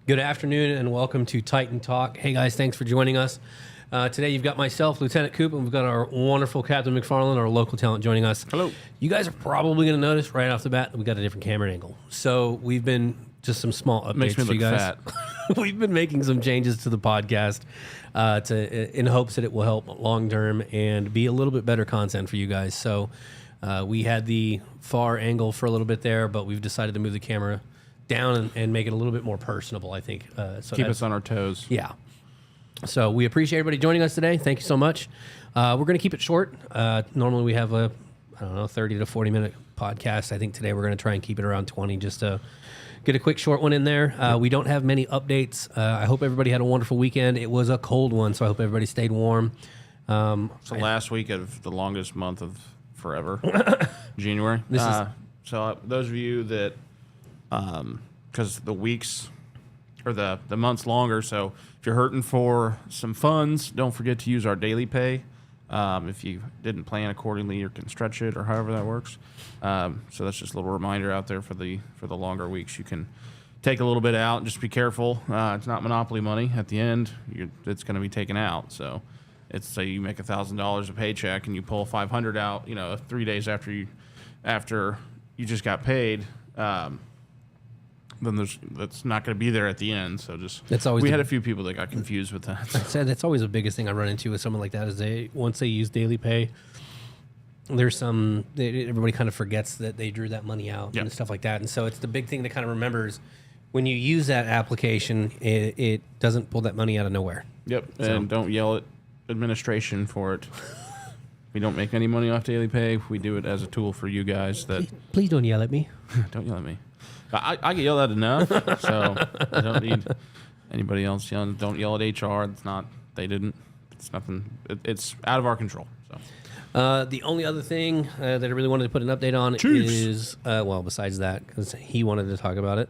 Good afternoon and welcome to Titan Talk. Hey guys, thanks for joining us. Today you've got myself, Lieutenant Coop, and we've got our wonderful Captain McFarland, our local talent, joining us. Hello. You guys are probably going to notice right off the bat that we got a different camera angle. So we've been just some small updates Makes me for you look guys. fat. We've been making some changes to the podcast in hopes that it will help long term and be a little bit better content for you guys. So we had the far angle for a little bit there, but we've decided to move the camera down and make it a little bit more personable, I think. So Keep us on our toes. Yeah. So we appreciate everybody joining us today. Thank you so much. We're going to keep it short. Normally we have a, 30 to 40 minute podcast. I think today we're going to try and keep it around 20 just to get a quick short one in there. We don't have many updates. I hope everybody had a wonderful weekend. It was a cold one, so I hope everybody stayed warm. It's the last week of the longest month of forever, January. So those of you that, because the weeks or the month's longer, so if you're hurting for some funds, don't forget to use our daily pay. If you didn't plan accordingly, you can stretch it or however that works. So that's just a little reminder out there for the longer weeks. You can take a little bit out. Just be careful. It's not monopoly money. At the end, it's going to be taken out. So it's say you make $1,000 a paycheck and you pull $500 out. 3 days after you just got paid. Then that's not going to be there at the end. So we had a few people that got confused with that. So that's always the biggest thing I run into with someone like that is once they use daily pay, there's everybody kind of forgets that they drew that money out and stuff like that. And so it's the big thing that kind of remembers when you use that application, it doesn't pull that money out of nowhere. Yep. So. And don't yell at administration for it. We don't make any money off daily pay. We do it as a tool for you guys. Please don't yell at me. Don't yell at me. I get yelled at enough, so I don't need anybody else yelling. Don't yell at HR. It's not. They didn't. It's nothing. It's out of our control. So the only other thing that I really wanted to put an update on is besides that, because he wanted to talk about it.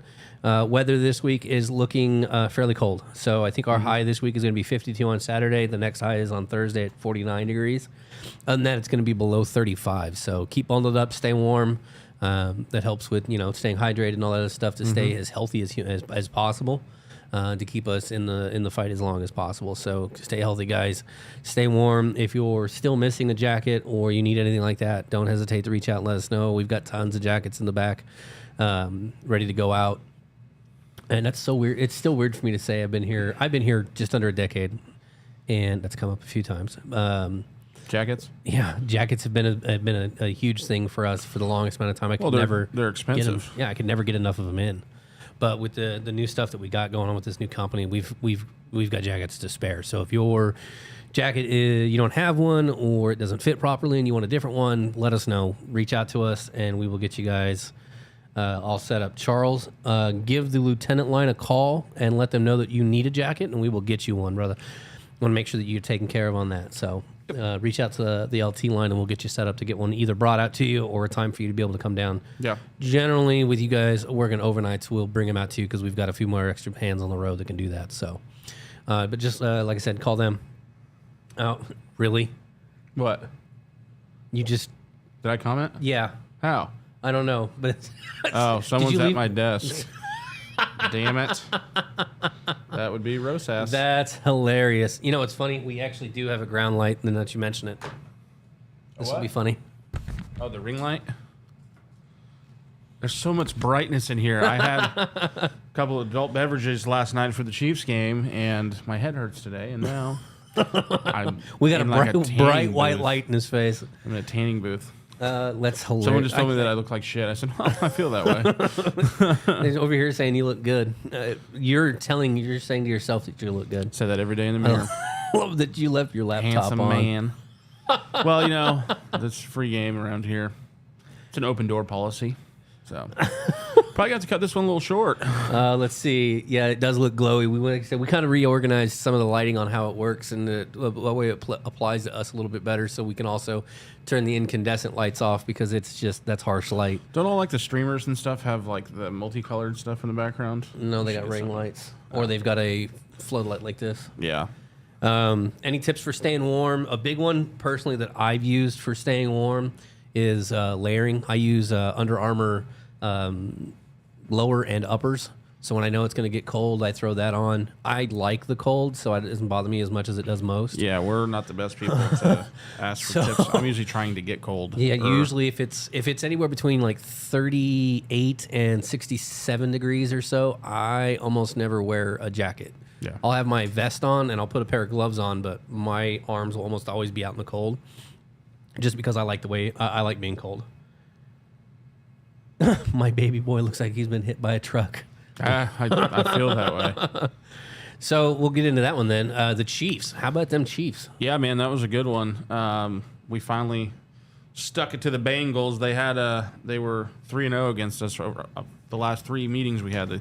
Weather this week is looking fairly cold. So I think our high this week is going to be 52 on Saturday. The next high is on Thursday at 49 degrees. Other than that, it's going to be below 35. So keep bundled up, stay warm. That helps with staying hydrated and all that other stuff to stay as healthy as possible, to keep us in the fight as long as possible. So stay healthy, guys. Stay warm. If you're still missing a jacket or you need anything like that, don't hesitate to reach out and let us know. We've got tons of jackets in the back, ready to go out. And that's so weird. It's still weird for me to say I've been here just under a decade, and that's come up a few times. Jackets? Yeah, jackets have been a huge thing for us for the longest amount of time. They're expensive. I could never get enough of them in. But with the new stuff that we got going on with this new company, we've got jackets to spare. So if your jacket you don't have one or it doesn't fit properly and you want a different one, let us know. Reach out to us and we will get you guys all set up. Charles, give the lieutenant line a call and let them know that you need a jacket and we will get you one, brother. I want to make sure that you're taken care of on that. So reach out to the LT line and we'll get you set up to get one either brought out to you or a time for you to be able to come down. Yeah. Generally, with you guys working overnights, we'll bring them out to you because we've got a few more extra hands on the road that can do that. So, but just like I said, call them. Oh, really? What? You just... Did I comment? Yeah. How? I don't know, but... Someone's at my desk. Damn it. That would be Rosas. That's hilarious. You know what's funny? We actually do have a ground light, and now that you mention it. This will be funny. Oh, the ring light? There's so much brightness in here. I had a couple of adult beverages last night for the Chiefs game, and my head hurts today, and now we got a bright white light in his face. I'm in a tanning booth. That's hilarious. Someone just told me that I look like shit. I said, well, I feel that way. He's over here saying you look good. You're saying to yourself that you look good. Say that every day in the mirror. I love that you left your laptop Handsome on. Man. Well, that's free game around here. It's an open door policy. So probably got to cut this one a little short. Let's see. Yeah, it does look glowy. We kind of reorganized some of the lighting on how it works and the way it applies to us a little bit better, so we can also turn the incandescent lights off because that's harsh light. Don't all the streamers and stuff have the multicolored stuff in the background? No, they got ring lights, or they've got a floodlight like this. Yeah. Any tips for staying warm? A big one personally that I've used for staying warm is layering. I use Under Armour lower and uppers. So when I know it's going to get cold, I throw that on. I like the cold, so it doesn't bother me as much as it does most. Yeah, we're not the best people to ask for tips. I'm usually trying to get cold. Yeah, usually if it's anywhere between like 38 and 67 degrees or so, I almost never wear a jacket. Yeah. I'll have my vest on and I'll put a pair of gloves on, but my arms will almost always be out in the cold, just because I like the way I like being cold. My baby boy looks like he's been hit by a truck. I feel that way. So we'll get into that one then. The Chiefs. How about them Chiefs? Yeah, man, that was a good one. We finally stuck it to the Bengals. They were 3-0 against us. The last 3 meetings we had,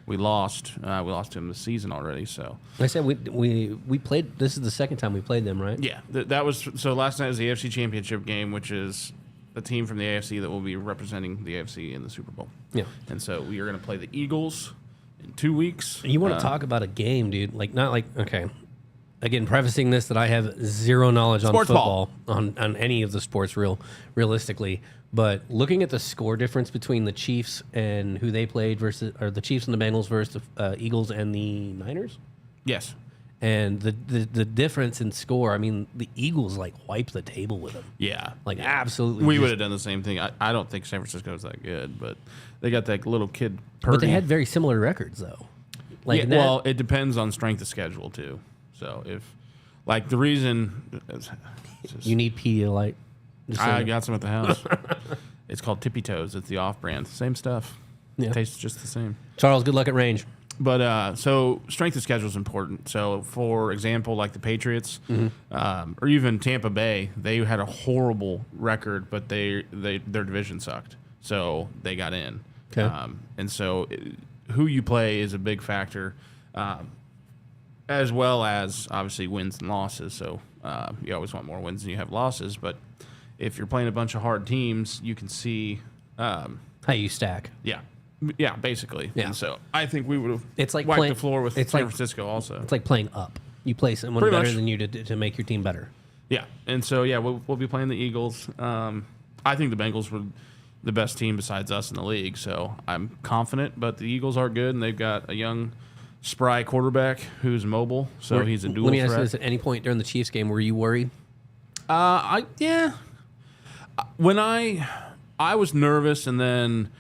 we lost. We lost to them this season already. So I said we played. This is the second time we played them, right? yeah, that was so. Last night was the AFC Championship game, which is the team from the AFC that will be representing the AFC in the Super Bowl. Yeah. And so we are going to play the Eagles in 2 weeks. You want to talk about a game, dude? Okay. Again, prefacing this that I have zero knowledge on Sports football, on any of the sports realistically. But looking at the score difference between the Chiefs and who they played or the Chiefs and the Bengals versus the Eagles and the Niners. Yes. And the difference in score, I mean, the Eagles wiped the table with them. Yeah. Absolutely. We would have done the same thing. I don't think San Francisco is that good, but they got that little kid Purdy. But they had very similar records, though. Well, it depends on strength of schedule, too. So if, the reason... You need Pedialyte. I got some at the house. It's called Tippy Toes. It's the off-brand. Same stuff. Yeah. Tastes just the same. Charles, good luck at range. But so strength of schedule is important. So for example, like the Patriots, or even Tampa Bay, they had a horrible record, but their division sucked, so they got in. Okay. And so who you play is a big factor, as well as obviously wins and losses. So you always want more wins than you have losses. But if you're playing a bunch of hard teams, you can see how you stack. Yeah, basically. Yeah. And so I think we would have wiped the floor with San Francisco also. It's like playing up. You play someone Pretty better much. than you to make your team better. Yeah. And so, we'll be playing the Eagles. I think the Bengals were the best team besides us in the league, so I'm confident. But the Eagles are good, and they've got a young, spry quarterback who's mobile, so he's a dual Let me ask threat. you this: at any point during the Chiefs game, were you worried? When I was nervous, and then...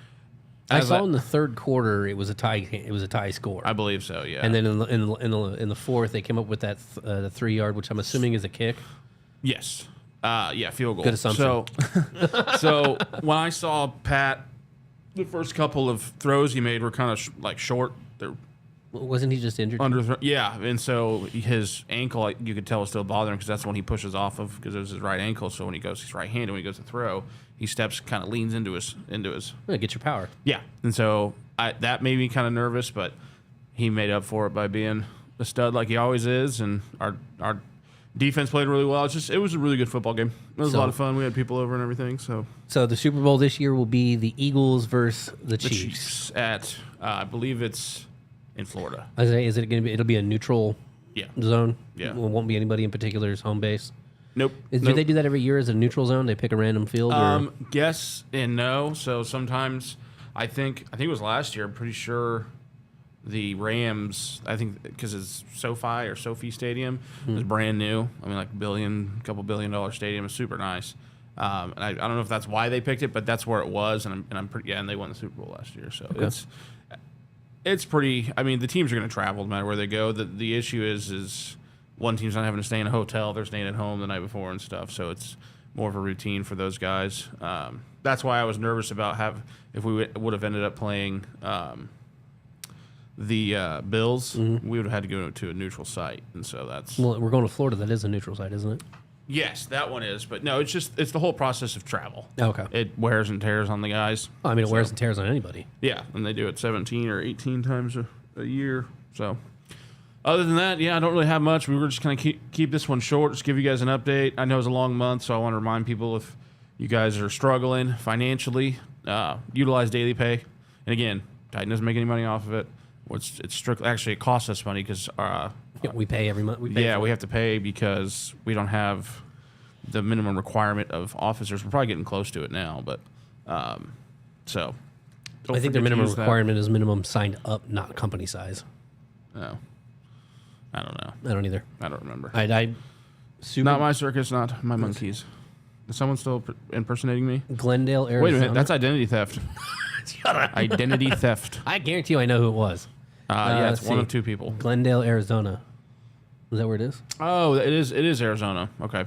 I saw in the third quarter it was a tie. It was a tie score. I believe so, yeah. And then in the fourth, they came up with that the 3-yard, which I'm assuming is a kick. Yes. Field goal. Good assumption. So when I saw Pat, the first couple of throws he made were kind of short. They're Wasn't he just injured? yeah, and so his ankle, you could tell, was still bothering because that's when he pushes off of, because it was his right ankle. So when he's right-handed, when he goes to throw, he steps, kind of leans into his. Get your power. Yeah, and so that made me kind of nervous, but he made up for it by being a stud like he always is, and our defense played really well. It was a really good football game. It was a lot of fun. We had people over and everything. So the Super Bowl this year will be the Eagles versus the Chiefs. At I believe it's in Florida. Is it going to be? It'll be a neutral zone. Yeah. It won't be anybody in particular's home base. Nope. Do they do that every year as a neutral zone? They pick a random field? Yes and no. So sometimes I think it was last year. I'm pretty sure the Rams, I think because it's SoFi Stadium, is brand new. I mean, couple $1 billion stadium is super nice. And I don't know if that's why they picked it, but that's where it was. And I'm pretty, and they won the Super Bowl last year. So it's pretty, I mean, the teams are going to travel no matter where they go. The issue is one team's not having to stay in a hotel. They're staying at home the night before and stuff. So it's more of a routine for those guys. That's why I was nervous about if we would have ended up playing the Bills, we would have had to go to a neutral site. And so that's... Well, we're going to Florida. That is a neutral site, isn't it? Yes, that one is. But no, it's the whole process of travel. Okay. It wears and tears on the guys. Oh, I mean, it wears and tears on anybody. Yeah, and they do it 17 or 18 times a year. So... Other than that, I don't really have much. We were just going to keep this one short, just give you guys an update. I know it's a long month, so I want to remind people if you guys are struggling financially, utilize Daily Pay. And again, Titan doesn't make any money off of it. It's strictly, actually, it costs us money because we pay every month. We have to pay because we don't have the minimum requirement of officers. We're probably getting close to it now, but so I think their minimum requirement is minimum signed up, not company size. Oh. I don't know. I don't either. I don't remember. Not my circus, not my monkeys. Is someone still impersonating me? Glendale, Arizona. Wait a minute. That's identity theft. Identity theft. I guarantee you I know who it was. Yeah, it's one of two people. Glendale, Arizona. Is that where it is? Oh, it is Arizona. Okay.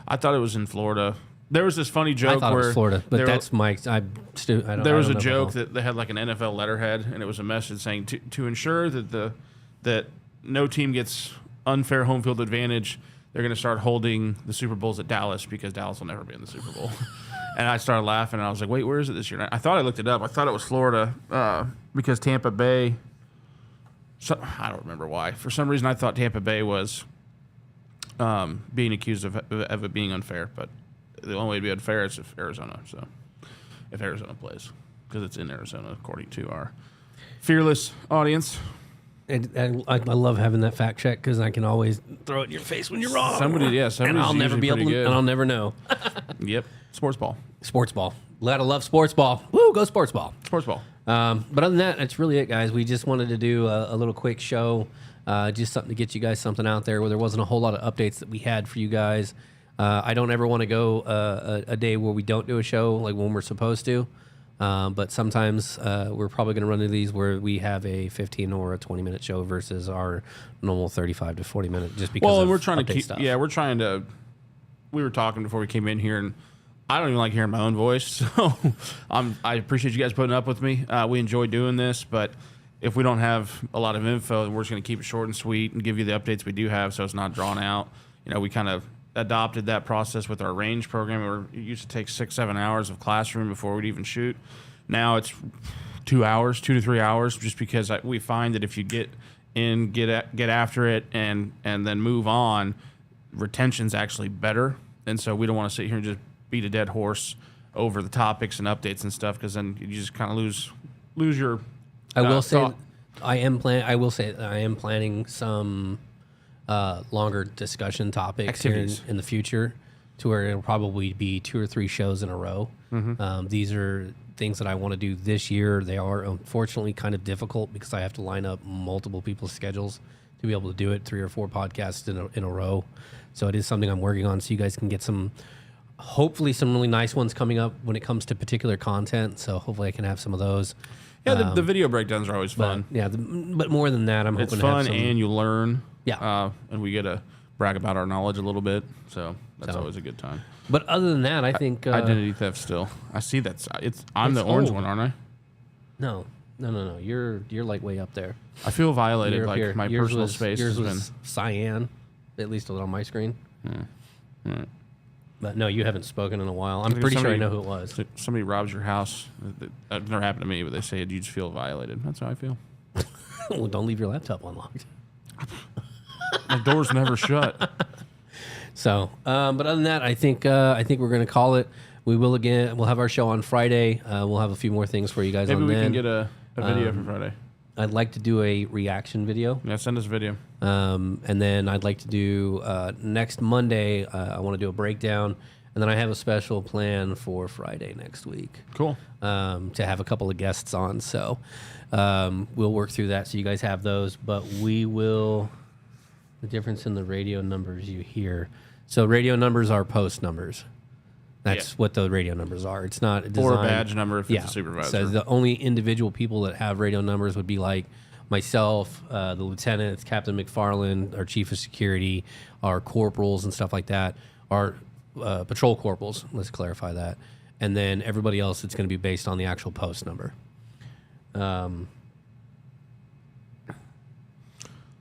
I thought it was in Florida. There was this funny joke I thought where it was Florida, but that's Mike. There was a joke that they had like an NFL letterhead, and it was a message saying to ensure that no team gets unfair home field advantage, they're going to start holding the Super Bowls at Dallas because Dallas will never be in the Super Bowl. And I started laughing, and I was like, wait, where is it this year? And I thought I looked it up. I thought it was Florida because Tampa Bay. I don't remember why. For some reason, I thought Tampa Bay was being accused of it being unfair, but the only way to be unfair is if Arizona. So if Arizona plays, because it's in Arizona, according to our fearless audience. And I love having that fact check because I can always throw it in your face when you're wrong. Somebody's and I'll never be able to, and I'll never know. Yep. Sports ball. Sports ball. Gotta love sports ball. Woo, go sports ball. Sports ball. But other than that, that's really it, guys. We just wanted to do a little quick show, just something to get you guys something out there where there wasn't a whole lot of updates that we had for you guys. I don't ever want to go a day where we don't do a show like when we're supposed to. But sometimes we're probably going to run into these where we have a 15 or a 20-minute show versus our normal 35 to 40 minute. Just because. Well, and we're trying to keep. Stuff. Yeah, we're trying to. We were talking before we came in here, and I don't even like hearing my own voice. So I appreciate you guys putting up with me. We enjoy doing this, but if we don't have a lot of info, we're just going to keep it short and sweet and give you the updates we do have, so it's not drawn out. We kind of adopted that process with our range program. Where it used to take 6-7 hours of classroom before we'd even shoot. Now it's 2 to 3 hours, just because we find that if you get in, get after it, and then move on, retention's actually better. And so we don't want to sit here and just beat a dead horse over the topics and updates and stuff, because then you just kind of lose your. I will say, I am planning some longer discussion topics here in the future, to where it'll probably be 2 or 3 shows in a row. Mm-hmm. These are things that I want to do this year. They are unfortunately kind of difficult because I have to line up multiple people's schedules to be able to do it, 3 or 4 podcasts in a row. So it is something I'm working on, so you guys can get hopefully some really nice ones coming up when it comes to particular content. So hopefully I can have some of those. Yeah, the video breakdowns are always fun. But more than that, I'm hoping to have some. And you learn. Yeah. And we get to brag about our knowledge a little bit. So that's always a good time. But other than that, I think identity theft still. I see that. I'm the orange one, aren't I? No. You're like way up there. I feel violated. Like here. My yours personal space yours has was been cyan, at least on my screen. Yeah. But no, you haven't spoken in a while. I'm pretty sure I know who it was. Somebody robs your house. That never happened to me, but they say you just feel violated. That's how I feel. Well, don't leave your laptop unlocked. My door's never shut. So, but other than that, I think we're going to call it. We'll have our show on Friday. We'll have a few more things for you guys. Maybe on we then. can get a video for Friday. I'd like to do a reaction video. Yeah, send us a video. And then I'd like to do next Monday. I want to do a breakdown, and then I have a special plan for Friday next week. Cool. To have a couple of guests on, so we'll work through that. So you guys have those, but we will. The difference in the radio numbers you hear. So radio numbers are post numbers. That's what the radio numbers are. It's not designed, or a badge number if it's a supervisor. So the only individual people that have radio numbers would be like myself, the lieutenants, Captain McFarland, our chief of security, our corporals and stuff like that, our patrol corporals. Let's clarify that. And then everybody else, it's going to be based on the actual post number.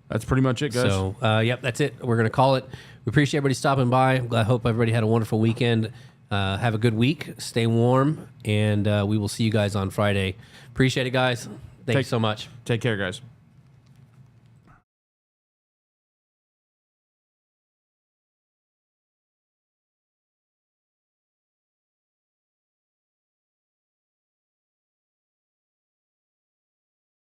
That's pretty much it, guys. So, yep, that's it. We're going to call it. We appreciate everybody stopping by. I hope everybody had a wonderful weekend. Have a good week. Stay warm, and we will see you guys on Friday. Appreciate it, guys. Thanks so much. Take care, guys.